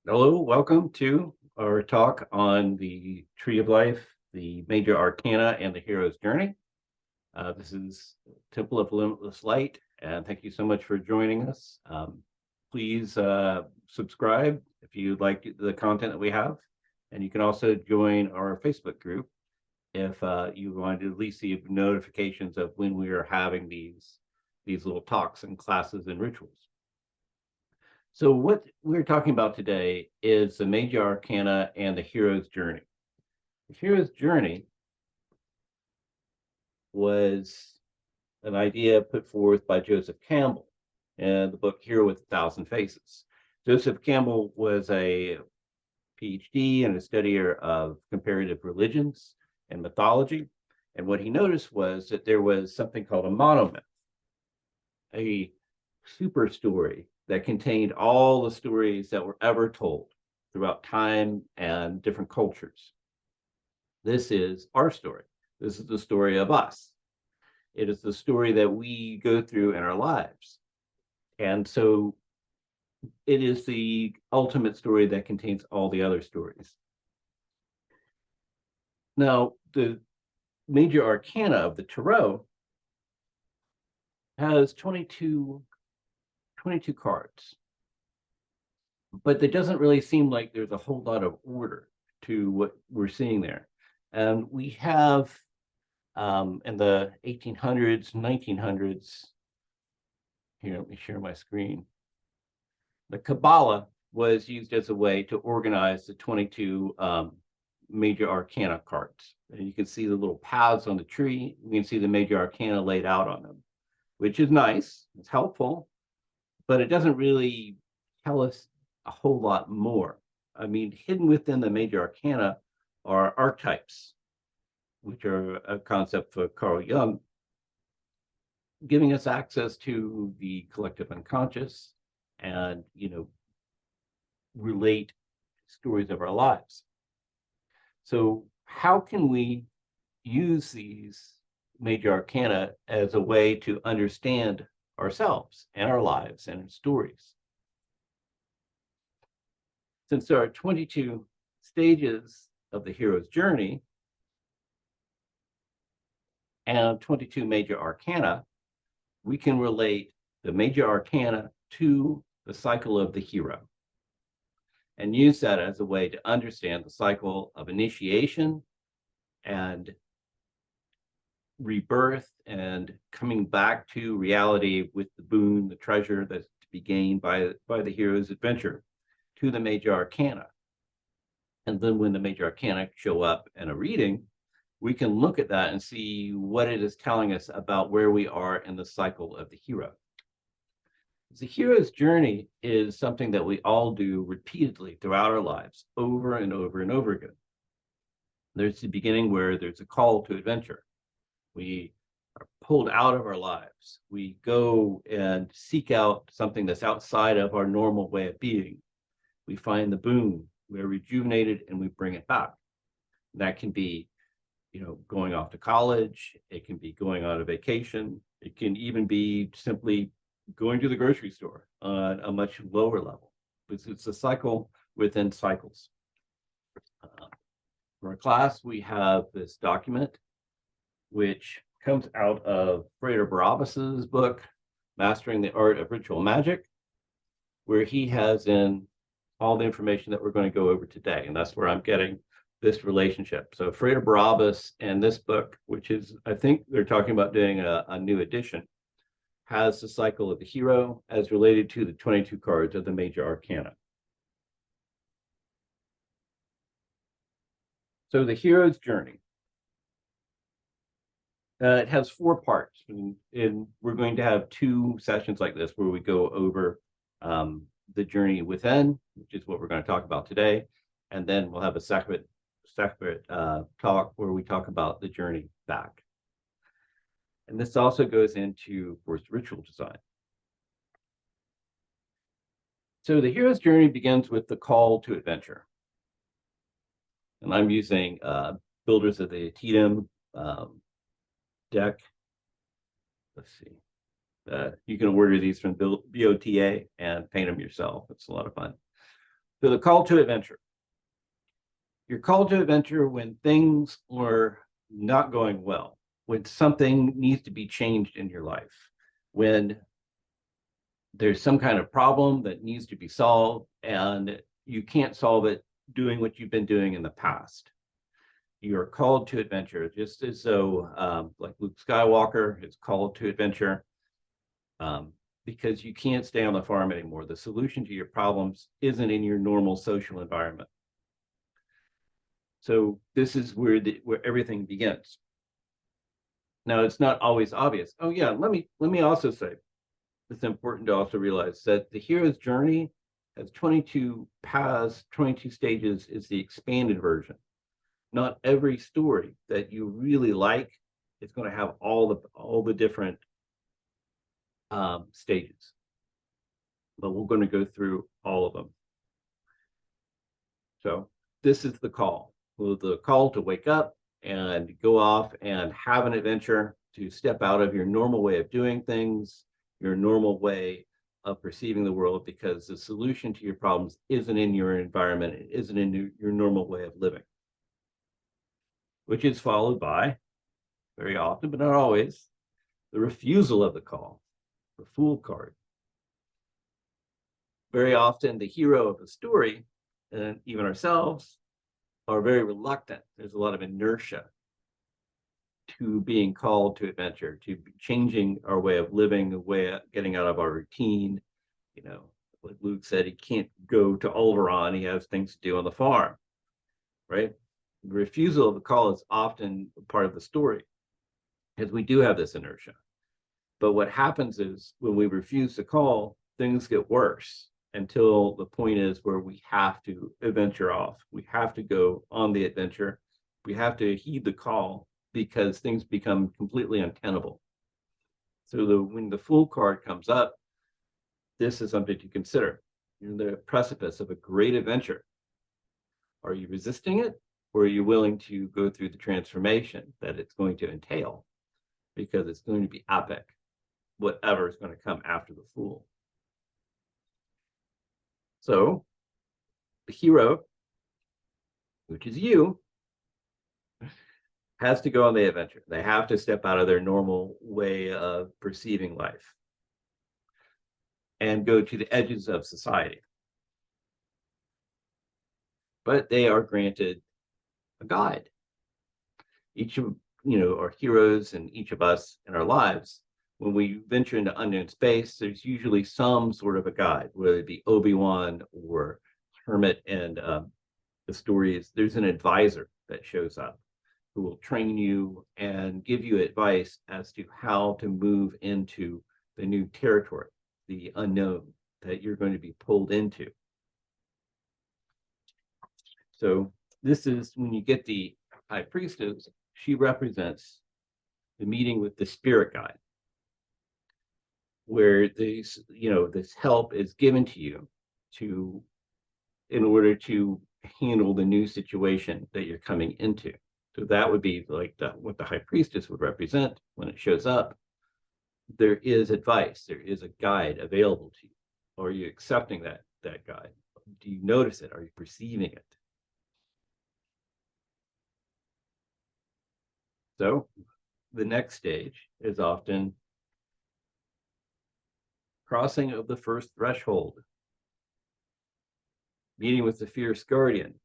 Hello, welcome to our talk on the Tree of Life, the Major Arcana, and the Hero's Journey. This is Temple of Limitless Light, and thank you so much for joining us. Please subscribe if you like the content that we have, and you can also join our Facebook group if you want to at least see notifications of when we are having these little talks and classes and rituals. So what we're talking about today is the Major Arcana and the Hero's Journey. The Hero's Journey was an idea put forth by Joseph Campbell in the book Hero with a Thousand Faces. Joseph Campbell was a PhD and a studier of comparative religions and mythology. And what he noticed was that there was something called a monomyth, a super story that contained all the stories that were ever told throughout time and different cultures. This is our story. This is the story of us. It is the story that we go through in our lives. And so it is the ultimate story that contains all the other stories. Now, the Major Arcana of the Tarot has 22 cards, but it doesn't really seem like there's a whole lot of order to what we're seeing there. And we have in the 1800s, 1900s, here, let me share my screen. The Kabbalah was used as a way to organize the 22 Major Arcana cards. And you can see the little paths on the tree. You can see the Major Arcana laid out on them, which is nice. It's helpful, but it doesn't really tell us a whole lot more. I mean, hidden within the Major Arcana are archetypes, which are a concept for Carl Jung, giving us access to the collective unconscious and, relate stories of our lives. So how can we use these Major Arcana as a way to understand ourselves and our lives and our stories? Since there are 22 stages of the hero's journey and 22 Major Arcana, we can relate the Major Arcana to the cycle of the hero and use that as a way to understand the cycle of initiation and rebirth and coming back to reality with the boon, the treasure that's to be gained by the hero's adventure to the Major Arcana. And then when the Major Arcana show up in a reading, we can look at that and see what it is telling us about where we are in the cycle of the hero. The hero's journey is something that we all do repeatedly throughout our lives, over and over and over again. There's the beginning where there's a call to adventure. We are pulled out of our lives. We go and seek out something that's outside of our normal way of being. We find the boon, we're rejuvenated, and we bring it back. That can be, going off to college. It can be going on a vacation. It can even be simply going to the grocery store on a much lower level. It's a cycle within cycles. For our class, we have this document, which comes out of Frater Barabas's book, Mastering the Art of Ritual Magic, where he has in all the information that we're going to go over today. And that's where I'm getting this relationship. So Frater Barabas and this book, which is, I think they're talking about doing a new edition, has the cycle of the hero as related to the 22 cards of the Major Arcana. So the hero's journey. It has 4 parts, and we're going to have 2 sessions like this where we go over the journey within, which is what we're going to talk about today, and then we'll have a separate talk where we talk about the journey back. And this also goes into, of course, ritual design. So the hero's journey begins with the call to adventure. And I'm using Builders of the Antietam deck. Let's see. You can order these from BOTA and paint them yourself. It's a lot of fun. So the call to adventure. Your call to adventure when things are not going well, when something needs to be changed in your life, when there's some kind of problem that needs to be solved and you can't solve it doing what you've been doing in the past. You're called to adventure, just as though, like Luke Skywalker is called to adventure, because you can't stay on the farm anymore. The solution to your problems isn't in your normal social environment. So this is where everything begins. Now, it's not always obvious. Oh yeah, let me also say, it's important to also realize that the hero's journey has 22 paths, 22 stages is the expanded version. Not every story that you really like is going to have all the different stages, but we're going to go through all of them. So this is the call. Well, the call to wake up and go off and have an adventure, to step out of your normal way of doing things, your normal way of perceiving the world, because the solution to your problems isn't in your environment, it isn't in your normal way of living. Which is followed by, very often, but not always, the refusal of the call, the Fool card. Very often, the hero of the story, and even ourselves, are very reluctant. There's a lot of inertia to being called to adventure, to changing our way of living, a way of getting out of our routine. You know, like Luke said, he can't go to Alderaan, he has things to do on the farm, right? The refusal of the call is often part of the story, because we do have this inertia. But what happens is when we refuse the call, things get worse until the point is where we have to adventure off. We have to go on the adventure. We have to heed the call, because things become completely untenable. So when the Fool card comes up, this is something to consider. You're on the precipice of a great adventure. Are you resisting it, or are you willing to go through the transformation that it's going to entail? Because it's going to be epic, whatever is going to come after the Fool. So the hero, which is you, has to go on the adventure. They have to step out of their normal way of perceiving life and go to the edges of society. But they are granted a guide. Each of our heroes and each of us in our lives, when we venture into unknown space, there's usually some sort of a guide, whether it be Obi-Wan or Hermit and the stories. There's an advisor that shows up who will train you and give you advice as to how to move into the new territory, the unknown that you're going to be pulled into. So this is when you get the High Priestess, she represents the meeting with the spirit guide, where this help is given to you in order to handle the new situation that you're coming into. So that would be like what the High Priestess would represent when it shows up. There is advice, there is a guide available to you. Are you accepting that guide? Do you notice it? Are you perceiving it? So the next stage is often crossing of the first threshold, meeting with the fierce guardian.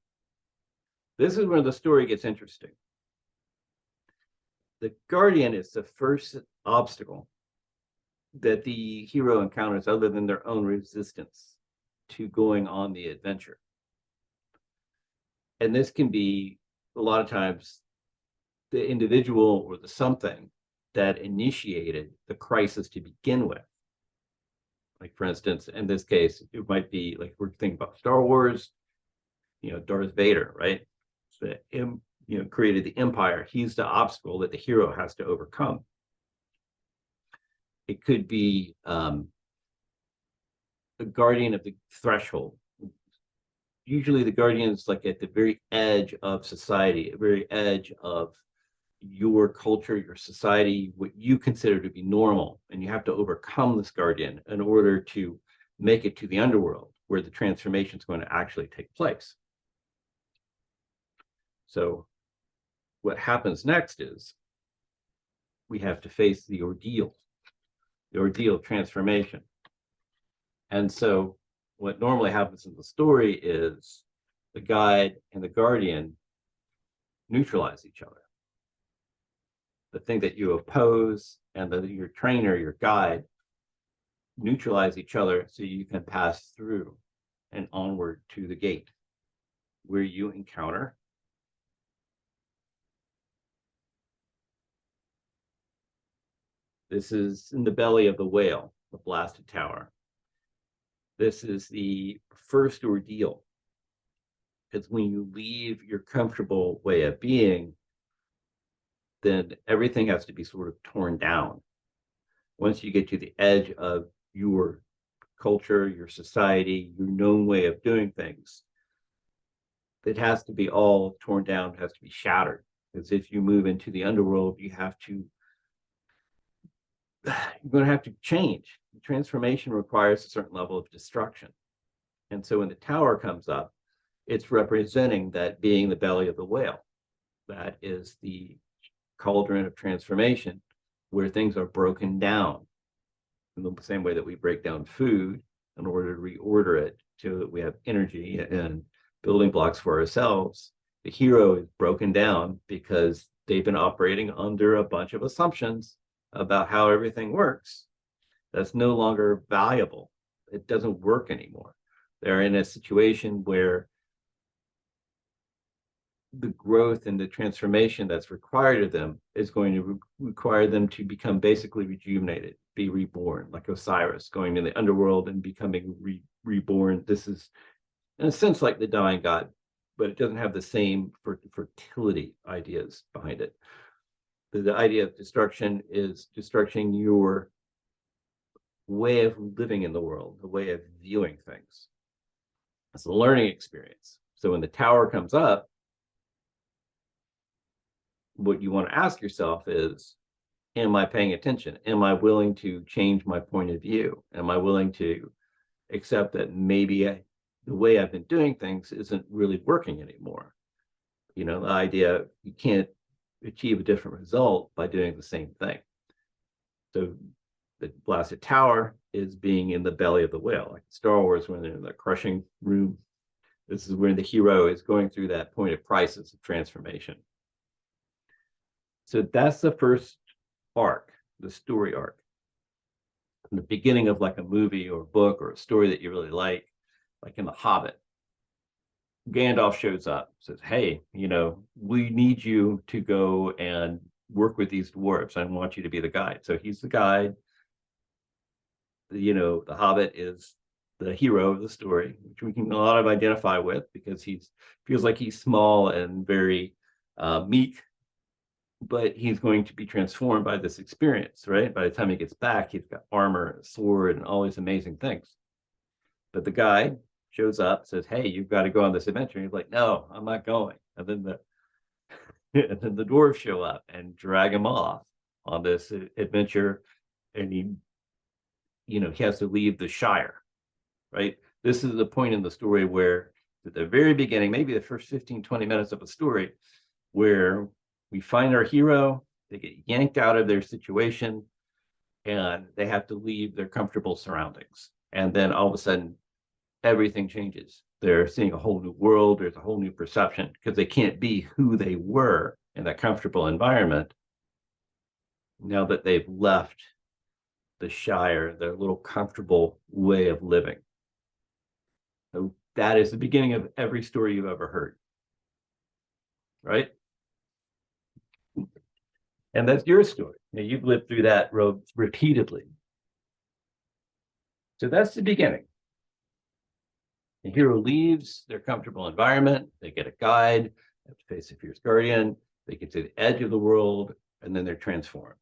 This is where the story gets interesting. The guardian is the first obstacle that the hero encounters, other than their own resistance to going on the adventure. And this can be a lot of times the individual or the something that initiated the crisis to begin with. Like, for instance, in this case, it might be like, we're thinking about Star Wars, Darth Vader, right? So, created the Empire. He's the obstacle that the hero has to overcome. It could be the guardian of the threshold. Usually the guardian is like at the very edge of society, at the very edge of your culture, your society, what you consider to be normal. And you have to overcome this guardian in order to make it to the underworld, where the transformation is going to actually take place. So what happens next is we have to face the ordeal transformation. And so what normally happens in the story is the guide and the guardian neutralize each other. The thing that you oppose and your trainer, your guide, neutralize each other so you can pass through and onward to the gate where you encounter this is in the belly of the whale, the blasted tower. This is the first ordeal. It's when you leave your comfortable way of being, then everything has to be sort of torn down. Once you get to the edge of your culture, your society, your known way of doing things, it has to be all torn down, it has to be shattered. Because if you move into the underworld, you're going to have to change. Transformation requires a certain level of destruction. And so when the tower comes up, it's representing that being the belly of the whale. That is the cauldron of transformation where things are broken down in the same way that we break down food in order to reorder it so that we have energy and building blocks for ourselves. The hero is broken down because they've been operating under a bunch of assumptions about how everything works. That's no longer valuable. It doesn't work anymore. They're in a situation where the growth and the transformation that's required of them is going to require them to become basically rejuvenated, be reborn, like Osiris going in the underworld and becoming reborn. This is, in a sense, like the dying god, but it doesn't have the same fertility ideas behind it. The idea of destruction is destruction your way of living in the world, the way of viewing things. It's a learning experience. So when the tower comes up, what you want to ask yourself is, am I paying attention? Am I willing to change my point of view? Am I willing to accept that maybe the way I've been doing things isn't really working anymore? You know, the idea you can't achieve a different result by doing the same thing. So the blasted tower is being in the belly of the whale, like Star Wars when they're in the crushing room. This is where the hero is going through that point of crisis of transformation. So that's the first arc, the story arc. In the beginning of like a movie or a book or a story that you really like in The Hobbit, Gandalf shows up, says, hey, you know, we need you to go and work with these dwarves. I want you to be the guide. So he's the guide. You know, the Hobbit is the hero of the story, which we can a lot of identify with because feels like he's small and very meek, but he's going to be transformed by this experience, right? By the time he gets back, he's got armor, a sword, and all these amazing things. But the guide shows up, says, hey, you've got to go on this adventure. And he's like, no, I'm not going. And then the dwarves show up and drag him off on this adventure. And he has to leave the Shire, right? This is the point in the story where at the very beginning, maybe the first 15, 20 minutes of a story, where we find our hero, they get yanked out of their situation, and they have to leave their comfortable surroundings. And then all of a sudden, everything changes. They're seeing a whole new world. There's a whole new perception because they can't be who they were in that comfortable environment now that they've left the Shire, their little comfortable way of living. So that is the beginning of every story you've ever heard, right? And that's your story. Now, you've lived through that road repeatedly. So that's the beginning. The hero leaves their comfortable environment. They get a guide, they have to face a fierce guardian. They get to the edge of the world, and then they're transformed.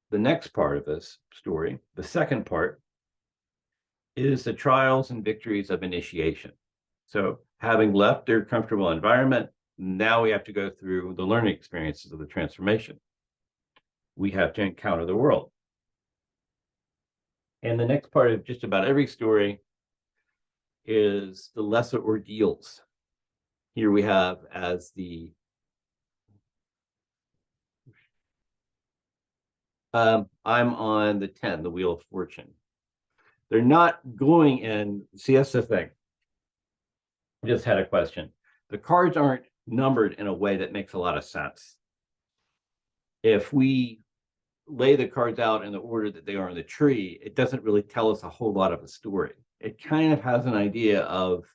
The next part of this story, the second part, is the trials and victories of initiation. So having left their comfortable environment, now we have to go through the learning experiences of the transformation. We have to encounter the world. And the next part of just about every story is the lesser ordeals. Here we have as the I'm on the 10, the Wheel of Fortune. They're not going in. See, that's the thing. I just had a question. The cards aren't numbered in a way that makes a lot of sense. If we lay the cards out in the order that they are in the tree, it doesn't really tell us a whole lot of a story. It kind of has an idea of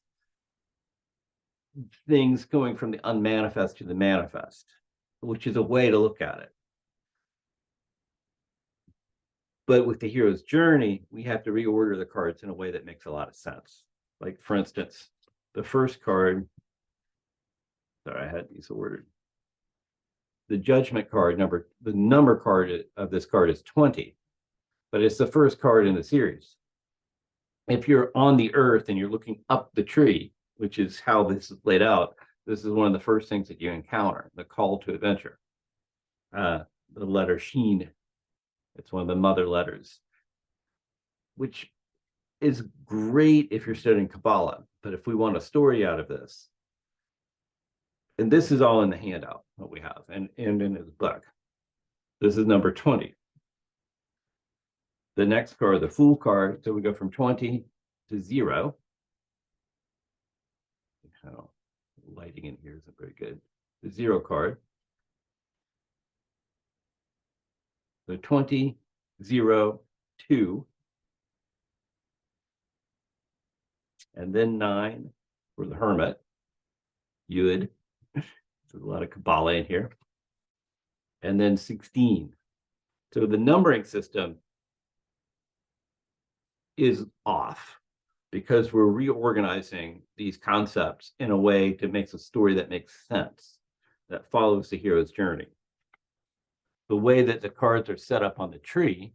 things going from the unmanifest to the manifest, which is a way to look at it. But with the hero's journey, we have to reorder the cards in a way that makes a lot of sense. Like, for instance, the first card, sorry, I had these ordered. The judgment card, the number card of this card is 20, but it's the first card in the series. If you're on the earth and you're looking up the tree, which is how this is laid out, this is one of the first things that you encounter, the call to adventure. The letter Sheen, it's one of the mother letters, which is great if you're studying Kabbalah. But if we want a story out of this, and this is all in the handout that we have and in his book, this is number 20. The next card, the Fool card, so we go from 20 to 0. Oh, lighting in here isn't very good. The 0 card. The 20, 0, 2. And then 9 for the Hermit. Yud. There's a lot of Kabbalah in here. And then 16. So the numbering system is off because we're reorganizing these concepts in a way that makes a story that makes sense, that follows the hero's journey. The way that the cards are set up on the tree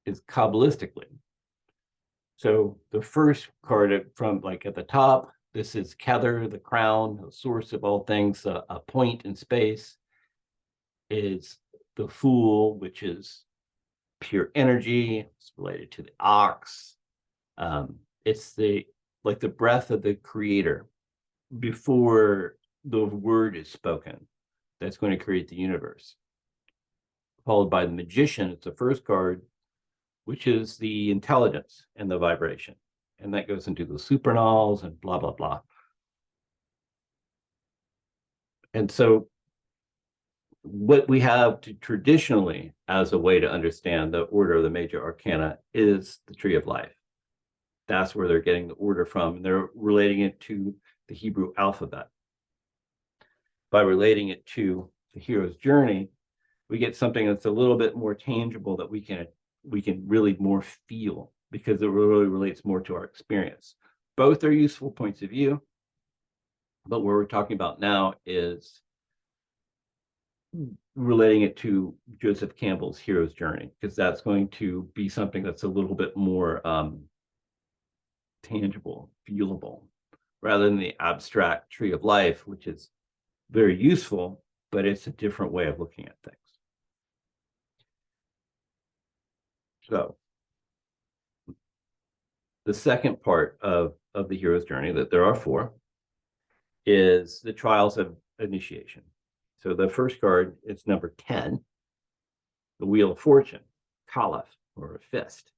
is Kabbalistically. So the first card from like at the top, this is Kether, the crown, the source of all things, a point in space, is the Fool, which is pure energy. It's related to the ox. It's the breath of the creator before the word is spoken that's going to create the universe. Followed by the magician, it's the first card, which is the intelligence and the vibration. And that goes into the supernals and blah, blah, blah. And so what we have to traditionally as a way to understand the order of the major arcana is the tree of life. That's where they're getting the order from. And they're relating it to the Hebrew alphabet. By relating it to the hero's journey, we get something that's a little bit more tangible that we can really more feel, because it really relates more to our experience. Both are useful points of view, but what we're talking about now is relating it to Joseph Campbell's hero's journey, because that's going to be something that's a little bit more tangible, feelable, rather than the abstract tree of life, which is very useful, but it's a different way of looking at things. So the second part of the hero's journey, that there are 4, is the trials of initiation. So the first card is number 10, the Wheel of Fortune, Caliph, or a fist.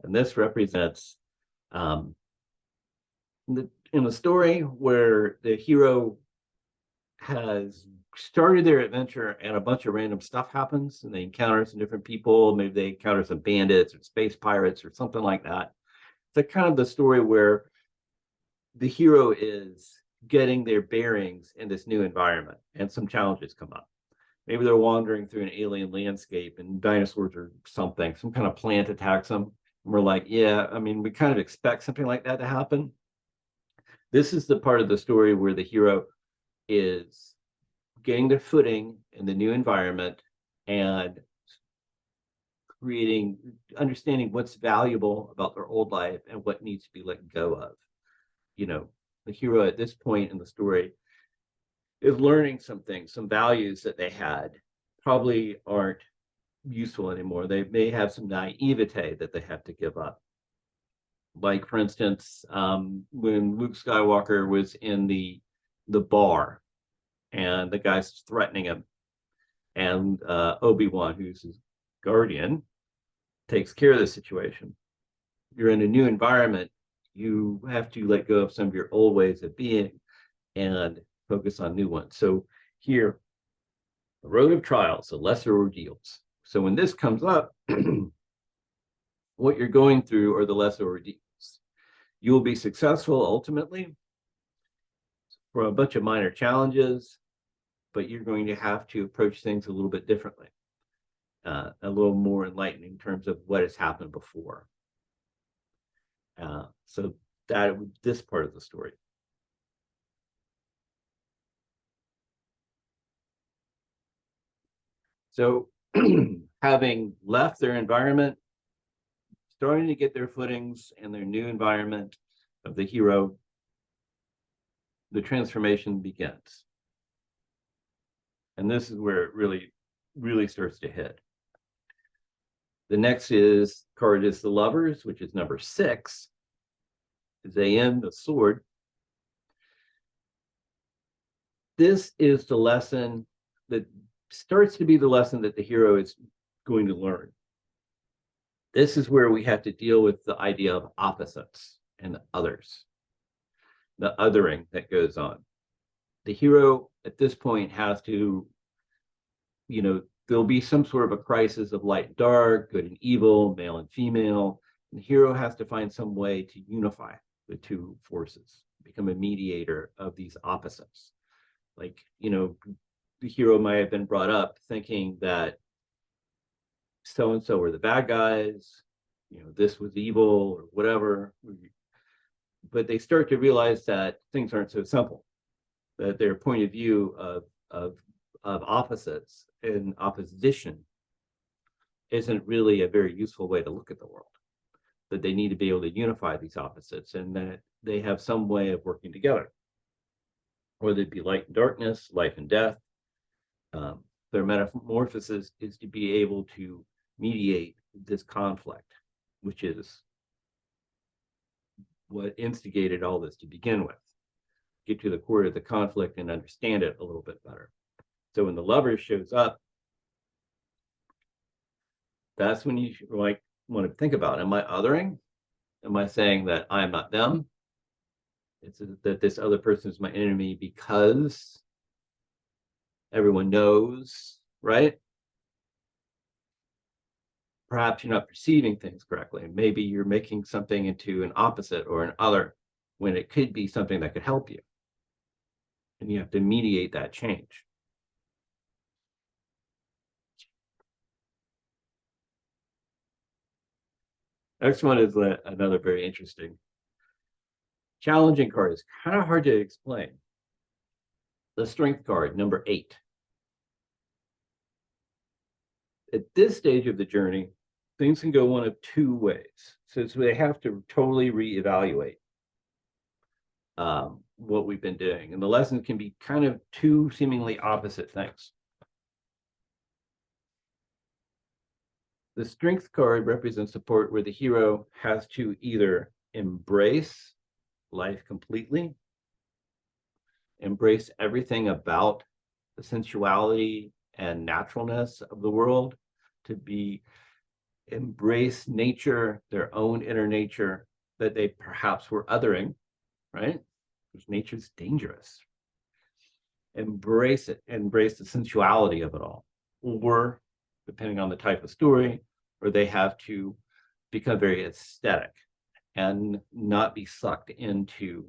And this represents in the story where the hero has started their adventure and a bunch of random stuff happens and they encounter some different people. Maybe they encounter some bandits or space pirates or something like that. It's kind of the story where the hero is getting their bearings in this new environment and some challenges come up. Maybe they're wandering through an alien landscape and dinosaurs or something, some kind of plant attacks them. And we're like, yeah, I mean, we kind of expect something like that to happen. This is the part of the story where the hero is getting their footing in the new environment and understanding what's valuable about their old life and what needs to be let go of. The hero at this point in the story is learning some things, some values that they had probably aren't useful anymore. They may have some naivete that they have to give up. Like, for instance, when Luke Skywalker was in the bar and the guy's threatening him, and Obi-Wan, who's his guardian, takes care of the situation. You're in a new environment. You have to let go of some of your old ways of being and focus on new ones. So here, the road of trials, the lesser ordeals. So when this comes up, what you're going through are the lesser ordeals. You will be successful ultimately for a bunch of minor challenges, but you're going to have to approach things a little bit differently, a little more enlightened in terms of what has happened before. So that this part of the story. So having left their environment, starting to get their footings in their new environment of the hero, the transformation begins. And this is where it really, really starts to hit. The next card is the Lovers, which is number 6. Is AM, the sword. This is the lesson that starts to be the lesson that the hero is going to learn. This is where we have to deal with the idea of opposites and others, the othering that goes on. The hero at this point has to, there'll be some sort of a crisis of light and dark, good and evil, male and female. And the hero has to find some way to unify the two forces, become a mediator of these opposites. Like, the hero might have been brought up thinking that so-and-so were the bad guys, this was evil or whatever. But they start to realize that things aren't so simple, that their point of view of opposites and opposition isn't really a very useful way to look at the world, that they need to be able to unify these opposites and that they have some way of working together, whether it be light and darkness, life and death. Their metamorphosis is to be able to mediate this conflict, which is what instigated all this to begin with. Get to the core of the conflict and understand it a little bit better. So when the Lover shows up, that's when you want to think about, am I othering? Am I saying that I'm not them? It's that this other person is my enemy because everyone knows, right? Perhaps you're not perceiving things correctly. Maybe you're making something into an opposite or an other when it could be something that could help you. And you have to mediate that change. Next one is another very interesting, challenging card. It's kind of hard to explain. The Strength card, number 8. At this stage of the journey, things can go one of two ways. So they have to totally reevaluate what we've been doing. And the lessons can be kind of two seemingly opposite things. The Strength card represents support where the hero has to either embrace life completely, embrace everything about the sensuality and naturalness of the world, to embrace nature, their own inner nature that they perhaps were othering, right? Because nature's dangerous. Embrace it, embrace the sensuality of it all. Or, depending on the type of story, or they have to become very aesthetic and not be sucked into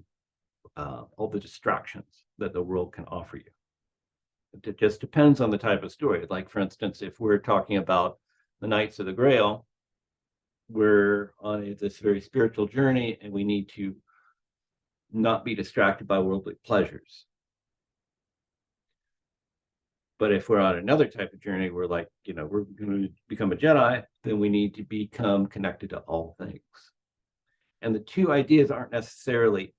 all the distractions that the world can offer you. It just depends on the type of story. Like, for instance, if we're talking about the Knights of the Grail, we're on this very spiritual journey and we need to not be distracted by worldly pleasures. But if we're on another type of journey, we're like, we're going to become a Jedi, then we need to become connected to all things. And the two ideas aren't necessarily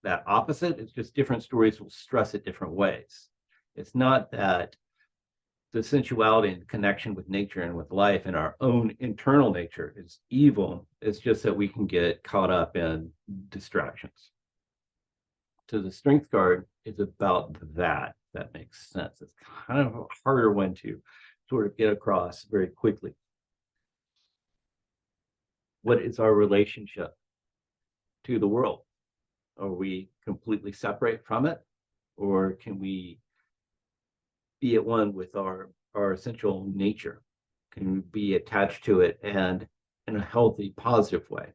that opposite. It's just different stories will stress it different ways. It's not that the sensuality and connection with nature and with life and our own internal nature is evil. It's just that we can get caught up in distractions. So the strength card is about that. That makes sense. It's kind of a harder one to sort of get across very quickly. What is our relationship to the world? Are we completely separate from it? Or can we be at one with our essential nature? Can we be attached to it and in a healthy, positive way?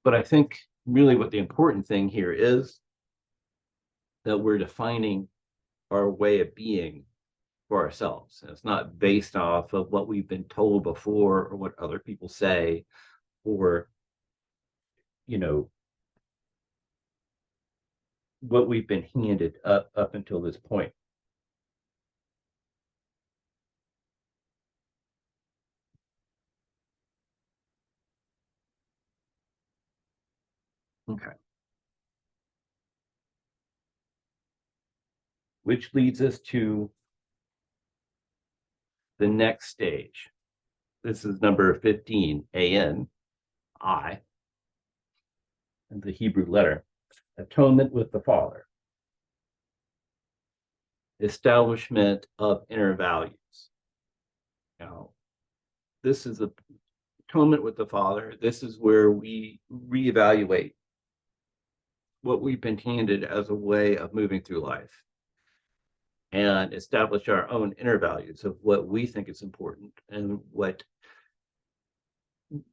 But I think really what the important thing here is that we're defining our way of being for ourselves. And it's not based off of what we've been told before or what other people say or, you know, what we've been handed up until this point. Okay. Which leads us to the next stage. This is number 15, AN, I, and the Hebrew letter, atonement with the Father, establishment of inner values. Now, this is the atonement with the Father. This is where we reevaluate what we've been handed as a way of moving through life and establish our own inner values of what we think is important and what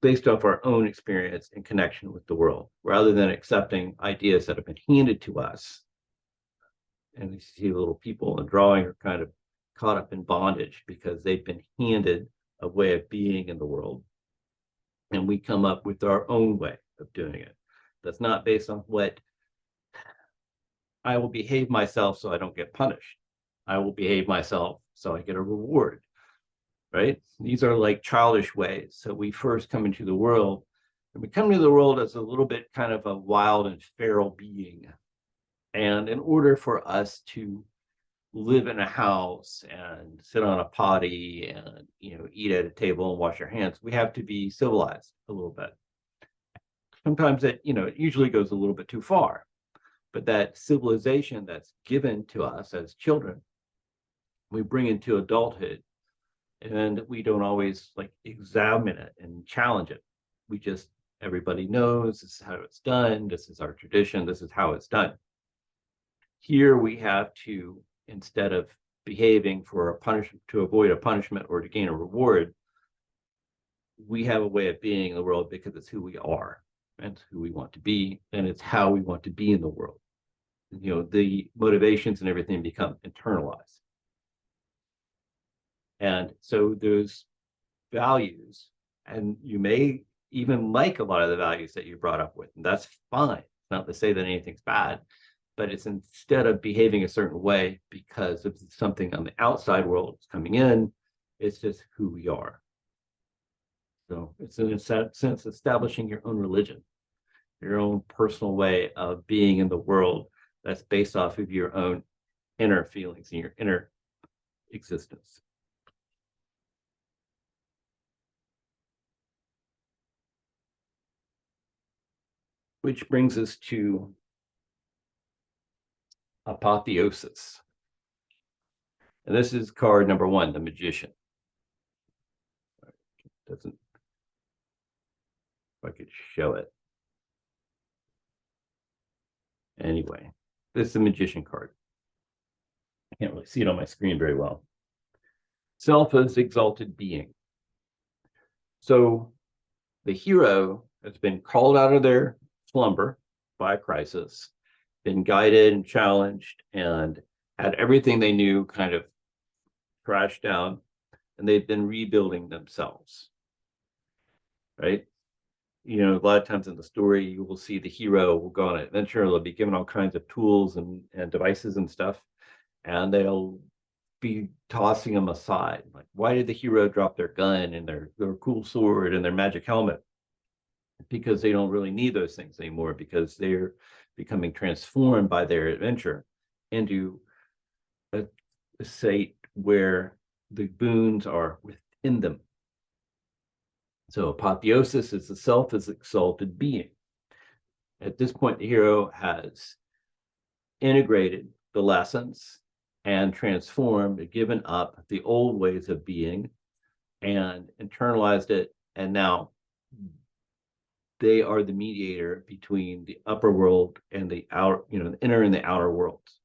based off our own experience and connection with the world, rather than accepting ideas that have been handed to us. And we see little people in drawing are kind of caught up in bondage because they've been handed a way of being in the world. And we come up with our own way of doing it. That's not based on what I will behave myself so I don't get punished. I will behave myself so I get a reward, right? These are like childish ways. So we first come into the world, and we come into the world as a little bit kind of a wild and feral being. And in order for us to live in a house and sit on a potty and eat at a table and wash our hands, we have to be civilized a little bit. Sometimes it usually goes a little bit too far, but that civilization that's given to us as children, we bring into adulthood, and we don't always like examine it and challenge it. We just, everybody knows this is how it's done. This is our tradition. This is how it's done. Here we have to, instead of behaving for a punishment to avoid a punishment or to gain a reward, we have a way of being in the world because it's who we are and it's who we want to be, and it's how we want to be in the world. The motivations and everything become internalized. And so those values, and you may even like a lot of the values that you brought up with, and that's fine. It's not to say that anything's bad, but it's instead of behaving a certain way because of something on the outside world coming in, it's just who we are. So it's in a sense establishing your own religion, your own personal way of being in the world that's based off of your own inner feelings and your inner existence. Which brings us to apotheosis. And this is card number 1, the magician. Doesn't, if I could show it. Anyway, this is the magician card. I can't really see it on my screen very well. Self as exalted being. So the hero has been called out of their slumber by a crisis, been guided and challenged, and had everything they knew kind of crashed down, and they've been rebuilding themselves, right? A lot of times in the story, you will see the hero will go on an adventure, they'll be given all kinds of tools and devices and stuff, and they'll be tossing them aside. Like, why did the hero drop their gun and their cool sword and their magic helmet? because they don't really need those things anymore, because they're becoming transformed by their adventure into a state where the boons are within them. So apotheosis is the self as exalted being. At this point, the hero has integrated the lessons and transformed, given up the old ways of being and internalized it. And now they are the mediator between the upper world and the outer, the inner and the outer worlds.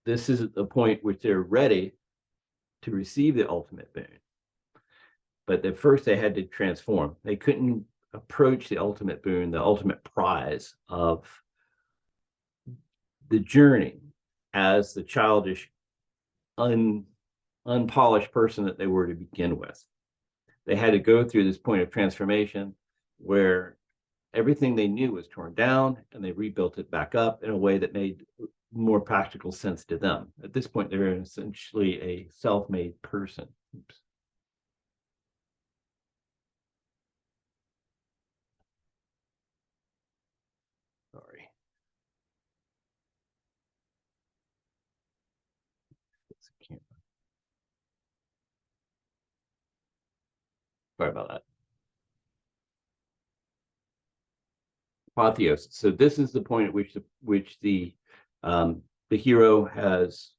This is the point which they're ready to receive the ultimate boon. But at first they had to transform. They couldn't approach the ultimate boon, the ultimate prize of the journey, as the childish, unpolished person that they were to begin with. They had to go through this point of transformation where everything they knew was torn down, and they rebuilt it back up in a way that made more practical sense to them. At this point, they're essentially a self-made person. Oops. Sorry. Sorry about that. Apotheosis. So this is the point at which the hero has,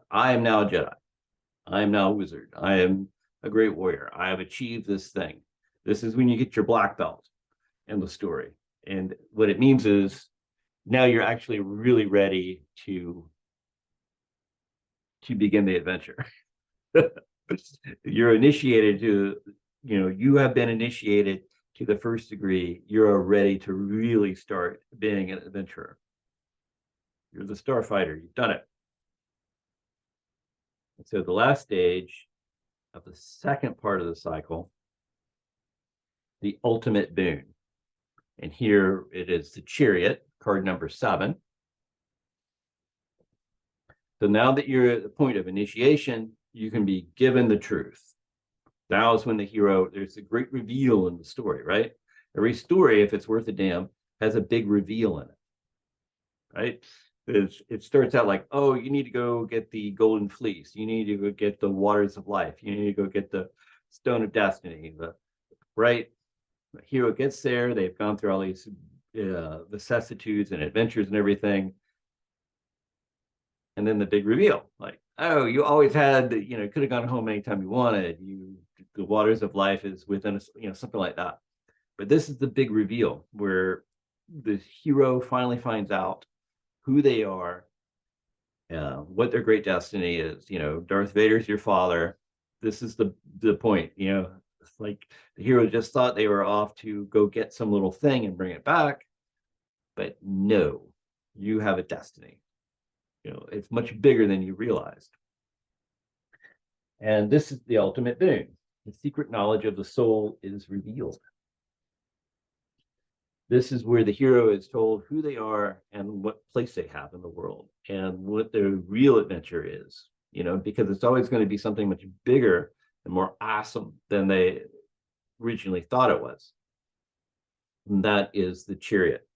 I am now a Jedi. I am now a wizard. I am a great warrior. I have achieved this thing. This is when you get your black belt in the story. And what it means is now you're actually really ready to begin the adventure. You're initiated to, you have been initiated to the first degree. You're ready to really start being an adventurer. You're the starfighter. You've done it. And so the last stage of the second part of the cycle, the ultimate boon. And here it is the Chariot, card number 7. So now that you're at the point of initiation, you can be given the truth. Now is when the hero, there's a great reveal in the story, right? Every story, if it's worth a damn, has a big reveal in it, right? It starts out like, oh, you need to go get the golden fleece. You need to go get the waters of life. You need to go get the stone of destiny, right? The hero gets there. They've gone through all these vicissitudes and adventures and everything. And then the big reveal, like, oh, you always had, could have gone home anytime you wanted. The waters of life is within us, something like that. But this is the big reveal where the hero finally finds out who they are, what their great destiny is. Darth Vader's your father. This is the point. It's like the hero just thought they were off to go get some little thing and bring it back, but no, you have a destiny. It's much bigger than you realized. And this is the ultimate boon. The secret knowledge of the soul is revealed. This is where the hero is told who they are and what place they have in the world and what their real adventure is, because it's always going to be something much bigger and more awesome than they originally thought it was. And that is the Chariot.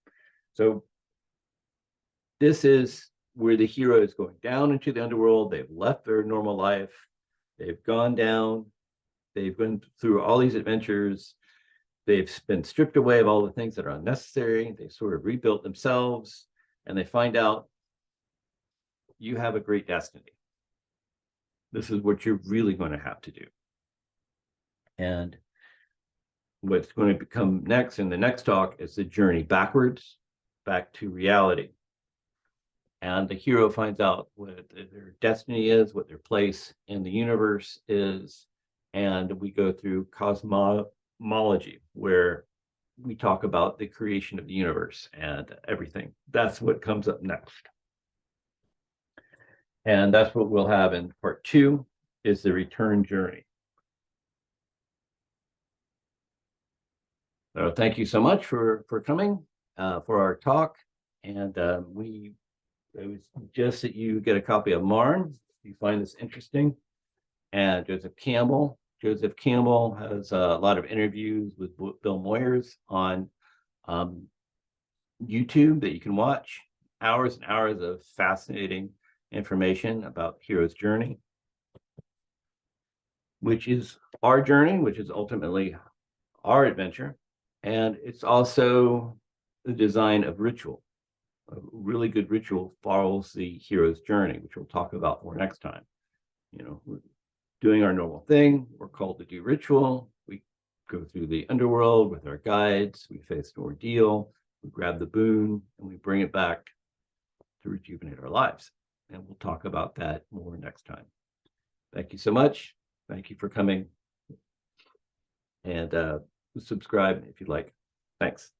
So this is where the hero is going down into the underworld. They've left their normal life. They've gone down. They've been through all these adventures. They've been stripped away of all the things that are unnecessary. They sort of rebuilt themselves, and they find out you have a great destiny. This is what you're really going to have to do. And what's going to become next in the next talk is the journey backwards, back to reality. And the hero finds out what their destiny is, what their place in the universe is. And we go through cosmology, where we talk about the creation of the universe and everything. That's what comes up next. And that's what we'll have in part 2, is the return journey. So thank you so much for coming for our talk. And it was just that you get a copy of Marn if you find this interesting, and Joseph Campbell, Joseph Campbell has a lot of interviews with Bill Moyers on YouTube that you can watch. Hours and hours of fascinating information about hero's journey, which is our journey, which is ultimately our adventure. And it's also the design of ritual. A really good ritual follows the hero's journey, which we'll talk about more next time. You know, we're doing our normal thing. We're called to do ritual. We go through the underworld with our guides. We face an ordeal. We grab the boon and we bring it back to rejuvenate our lives. And we'll talk about that more next time. Thank you so much. Thank you for coming. And subscribe if you'd like. Thanks.